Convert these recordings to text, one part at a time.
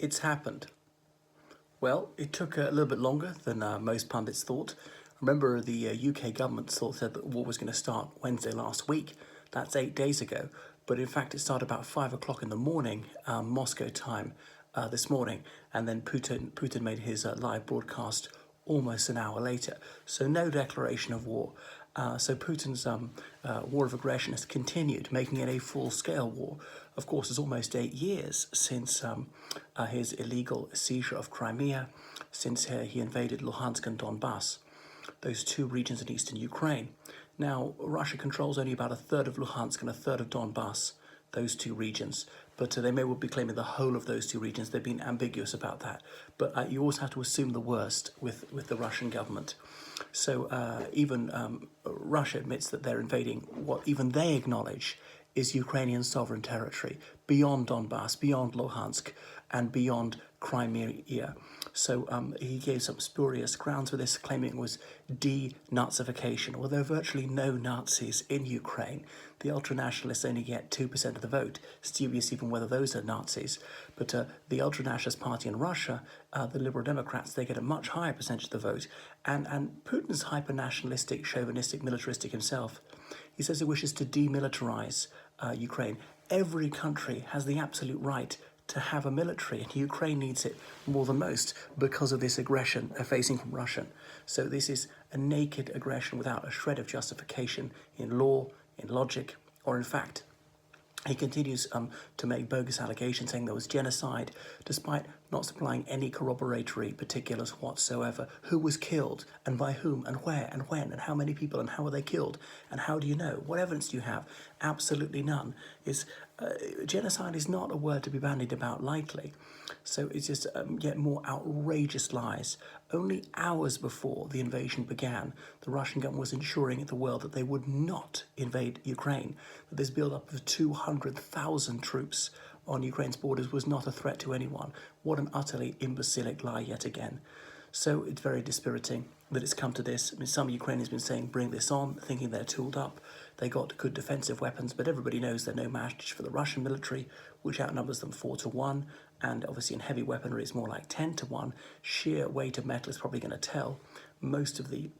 It's happened. Well, it took a little bit longer than most pundits thought. Remember, the UK government said that the war was going to start Wednesday last week. That's 8 days ago. But in fact, it started about 5 o'clock in the morning, Moscow time, this morning. And then Putin made his live broadcast almost an hour later. So no declaration of war. So Putin's war of aggression has continued, making it a full-scale war. Of course, it's almost 8 years since his illegal seizure of Crimea, since he invaded Luhansk and Donbass, those two regions in eastern Ukraine. Now, Russia controls only about a third of Luhansk and a third of Donbass, those two regions. But they may well be claiming the whole of those two regions. They've been ambiguous about that. But you always have to assume the worst with the Russian government. So even Russia admits that they're invading what even they acknowledge is Ukrainian sovereign territory, beyond Donbass, beyond Luhansk, and beyond Crimea. So he gave some spurious grounds for this, claiming it was denazification. Well, there are virtually no Nazis in Ukraine. The ultranationalists only get 2% of the vote. It's dubious even whether those are Nazis. But the ultranationalist party in Russia, the Liberal Democrats, they get a much higher percentage of the vote. And Putin's hyper-nationalistic, chauvinistic, militaristic himself. He says he wishes to demilitarize Ukraine. Every country has the absolute right to have a military, and Ukraine needs it more than most because of this aggression they're facing from Russia. So this is a naked aggression without a shred of justification in law, in logic, or in fact. He continues to make bogus allegations saying there was genocide, despite not supplying any corroboratory particulars whatsoever. Who was killed, and by whom, and where, and when, and how many people, and how were they killed, and how do you know? What evidence do you have? Absolutely none. Genocide is not a word to be bandied about lightly. So it's just yet more outrageous lies. Only hours before the invasion began, the Russian government was ensuring the world that they would not invade Ukraine, that this build-up of 200,000 troops on Ukraine's borders was not a threat to anyone. What an utterly imbecilic lie yet again. So it's very dispiriting that it's come to this. I mean, some Ukrainians have been saying, bring this on, thinking they're tooled up. They got good defensive weapons, but everybody knows they're no match for the Russian military, which outnumbers them 4-1. And obviously in heavy weaponry, it's more like 10-1. Sheer weight of metal is probably going to tell. Most of the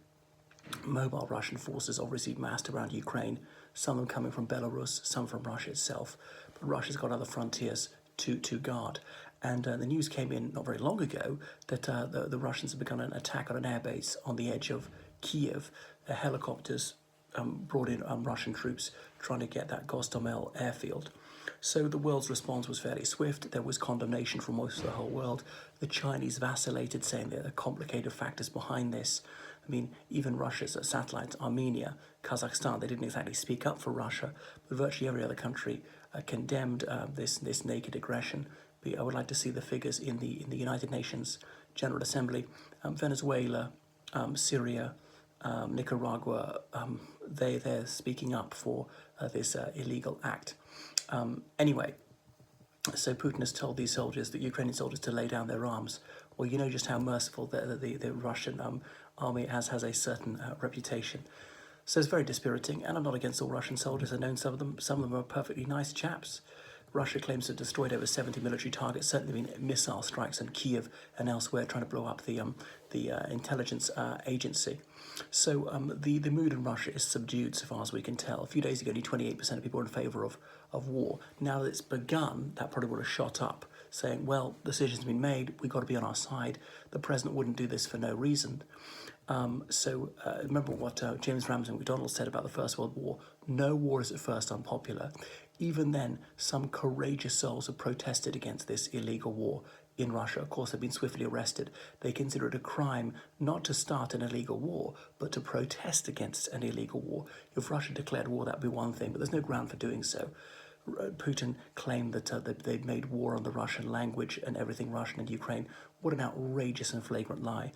mobile Russian forces obviously massed around Ukraine, some of them coming from Belarus, some from Russia itself. But Russia's got other frontiers to guard. And the news came in not very long ago that the Russians have begun an attack on an airbase on the edge of Kiev. Their helicopters brought in Russian troops trying to get that Gostomel airfield. So the world's response was fairly swift. There was condemnation from most of the whole world. The Chinese vacillated, saying there are complicated factors behind this. I mean, even Russia's satellites, Armenia, Kazakhstan, they didn't exactly speak up for Russia, but virtually every other country condemned this naked aggression. I would like to see the figures in the United Nations General Assembly. Venezuela, Syria, Nicaragua, they're speaking up for this illegal act. Anyway, so Putin has told these soldiers, the Ukrainian soldiers, to lay down their arms. Well, you know just how merciful the Russian army has a certain reputation. So it's very dispiriting, and I'm not against all Russian soldiers. I've known some of them are perfectly nice chaps. Russia claims to have destroyed over 70 military targets, certainly been missile strikes in Kiev and elsewhere, trying to blow up the intelligence agency. So the mood in Russia is subdued, so far as we can tell. A few days ago, only 28% of people were in favour of war. Now that it's begun, that probably would have shot up, saying, well, decision's been made, we've got to be on our side. The president wouldn't do this for no reason. Remember what James Ramsay MacDonald said about the First World War. No war is at first unpopular. Even then, some courageous souls have protested against this illegal war in Russia. Of course, they've been swiftly arrested. They consider it a crime not to start an illegal war, but to protest against an illegal war. If Russia declared war, that would be one thing, but there's no ground for doing so. Putin claimed that they'd made war on the Russian language and everything Russian in Ukraine. What an outrageous and flagrant lie.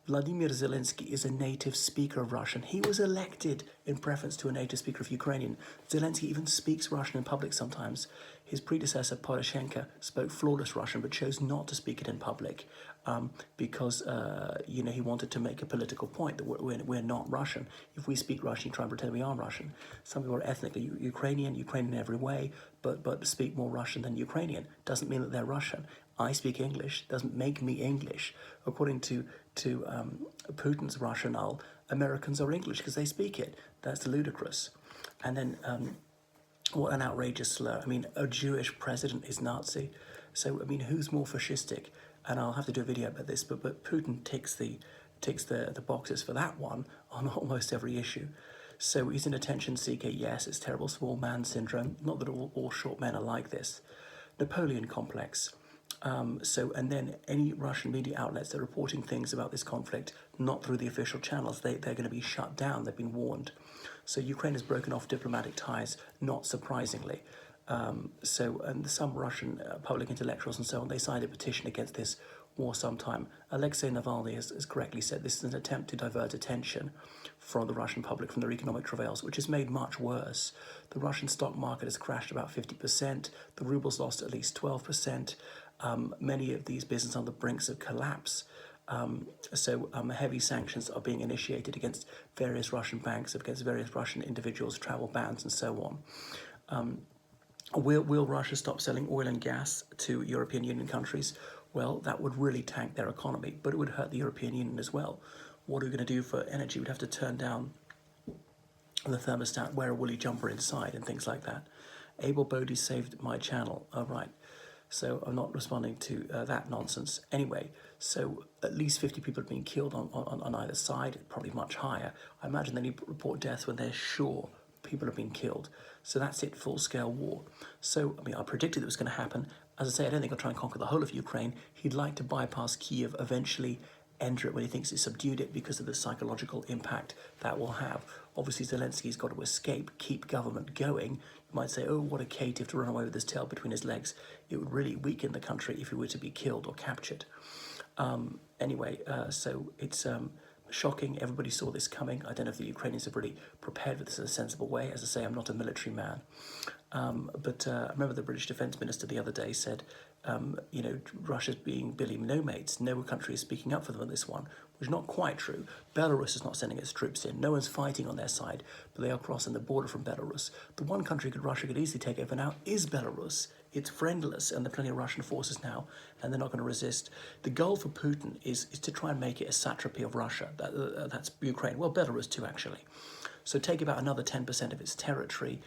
Vladimir Zelensky is a native speaker of Russian. He was elected in preference to a native speaker of Ukrainian. Zelensky even speaks Russian in public sometimes. His predecessor, Poroshenko, spoke flawless Russian but chose not to speak it in public because, he wanted to make a political point that we're not Russian. If we speak Russian, you try and pretend we are Russian. Some people are ethnically Ukrainian in every way, but speak more Russian than Ukrainian. Doesn't mean that they're Russian. I speak English, doesn't make me English. According to Putin's rationale, Americans are English because they speak it. That's ludicrous. And then what an outrageous slur. I mean, a Jewish president is Nazi. So, I mean, who's more fascistic? And I'll have to do a video about this, but Putin ticks the boxes for that one on almost every issue. So he's an attention seeker, yes, it's terrible small man syndrome. Not that all short men are like this. Napoleon complex. And then any Russian media outlets that are reporting things about this conflict, not through the official channels, they're going to be shut down. They've been warned. So Ukraine has broken off diplomatic ties, not surprisingly. And some Russian public intellectuals and so on, they signed a petition against this war sometime. Alexei Navalny has correctly said this is an attempt to divert attention from the Russian public from their economic travails, which is made much worse. The Russian stock market has crashed about 50%. The ruble's lost at least 12%. Many of these businesses are on the brinks of collapse. Heavy sanctions are being initiated against various Russian banks, against various Russian individuals, travel bans and so on. Will Russia stop selling oil and gas to European Union countries? Well, that would really tank their economy, but it would hurt the European Union as well. What are we going to do for energy? We'd have to turn down the thermostat, wear a woolly jumper inside and things like that. Abel Bodie saved my channel. All right. So I'm not responding to that nonsense. Anyway, so at least 50 people have been killed on either side, probably much higher. I imagine they need to report deaths when they're sure people have been killed. So that's it, full-scale war. So, I mean, I predicted it was going to happen. As I say, I don't think I'll try and conquer the whole of Ukraine. He'd like to bypass Kiev, eventually enter it when he thinks he's subdued it because of the psychological impact that will have. Obviously, Zelensky's got to escape, keep government going. You might say, oh, what a caitiff to run away with his tail between his legs. It would really weaken the country if he were to be killed or captured. So it's shocking. Everybody saw this coming. I don't know if the Ukrainians have really prepared for this in a sensible way. As I say, I'm not a military man. But I remember the British Defence Minister the other day said, Russia's being Billy No Mates. No country is speaking up for them on this one, which is not quite true. Belarus is not sending its troops in. No one's fighting on their side, but they are crossing the border from Belarus. The one country Russia could easily take over now is Belarus. It's friendless, and there are plenty of Russian forces now, and they're not going to resist. The goal for Putin is to try and make it a satrapy of Russia. That's Ukraine. Well, Belarus too, actually. So take about another 10% of its territory,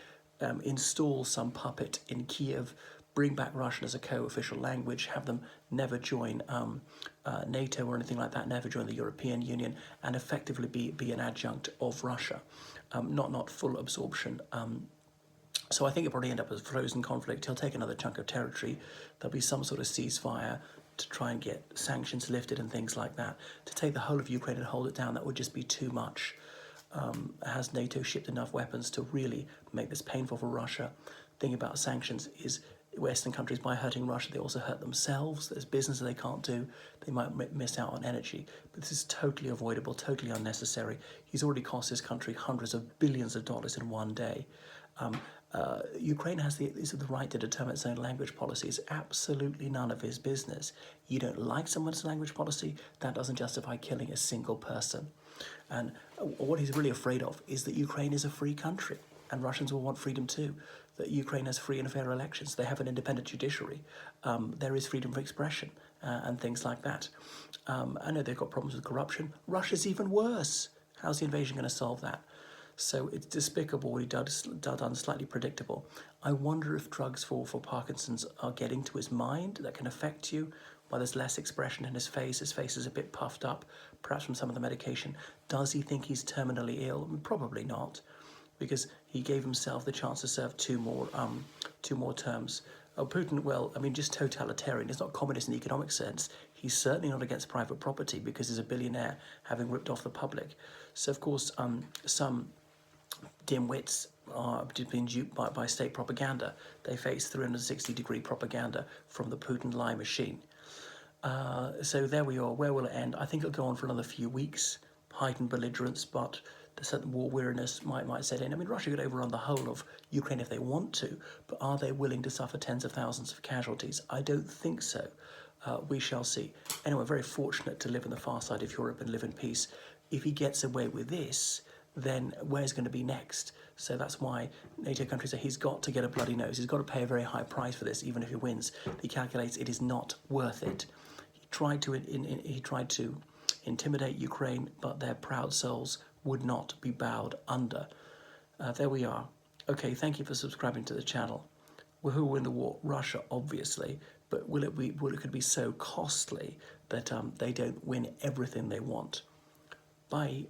install some puppet in Kiev, bring back Russian as a co-official language, have them never join NATO or anything like that, never join the European Union, and effectively be an adjunct of Russia, not full absorption. So I think it'll probably end up as a frozen conflict. He'll take another chunk of territory. There'll be some sort of ceasefire to try and get sanctions lifted and things like that. To take the whole of Ukraine and hold it down, that would just be too much. Has NATO shipped enough weapons to really make this painful for Russia? The thing about sanctions is Western countries, by hurting Russia, they also hurt themselves. There's business that they can't do. They might miss out on energy. But this is totally avoidable, totally unnecessary. He's already cost his country hundreds of billions of dollars in one day. Ukraine has the right to determine its own language policy. It's absolutely none of his business. You don't like someone's language policy, that doesn't justify killing a single person. And what he's really afraid of is that Ukraine is a free country, and Russians will want freedom too. That Ukraine has free and fair elections. They have an independent judiciary. There is freedom of expression and things like that. I know they've got problems with corruption. Russia's even worse. How's the invasion going to solve that? So it's despicable what he done, slightly predictable. I wonder if drugs for Parkinson's are getting to his mind that can affect you. While there's less expression in his face is a bit puffed up, perhaps from some of the medication. Does he think he's terminally ill? Probably not, because he gave himself the chance to serve two more terms. Putin, well, I mean, just totalitarian. He's not communist in the economic sense. He's certainly not against private property because he's a billionaire having ripped off the public. So, of course, some dimwits are being duped by state propaganda. They face 360-degree propaganda from the Putin lie machine. So there we are. Where will it end? I think it'll go on for another few weeks. Heightened belligerence, but the certain war weariness might set in. I mean, Russia could overrun the whole of Ukraine if they want to, but are they willing to suffer tens of thousands of casualties? I don't think so. We shall see. Anyway, very fortunate to live on the far side of Europe and live in peace. If he gets away with this, then where's going to be next? So that's why NATO countries say he's got to get a bloody nose. He's got to pay a very high price for this, even if he wins. He calculates it is not worth it. He tried to intimidate Ukraine, but their proud souls would not be bowed under. There we are. Okay, thank you for subscribing to the channel. Well, who will win the war? Russia, obviously, but will it be so costly that they don't win everything they want? Bye.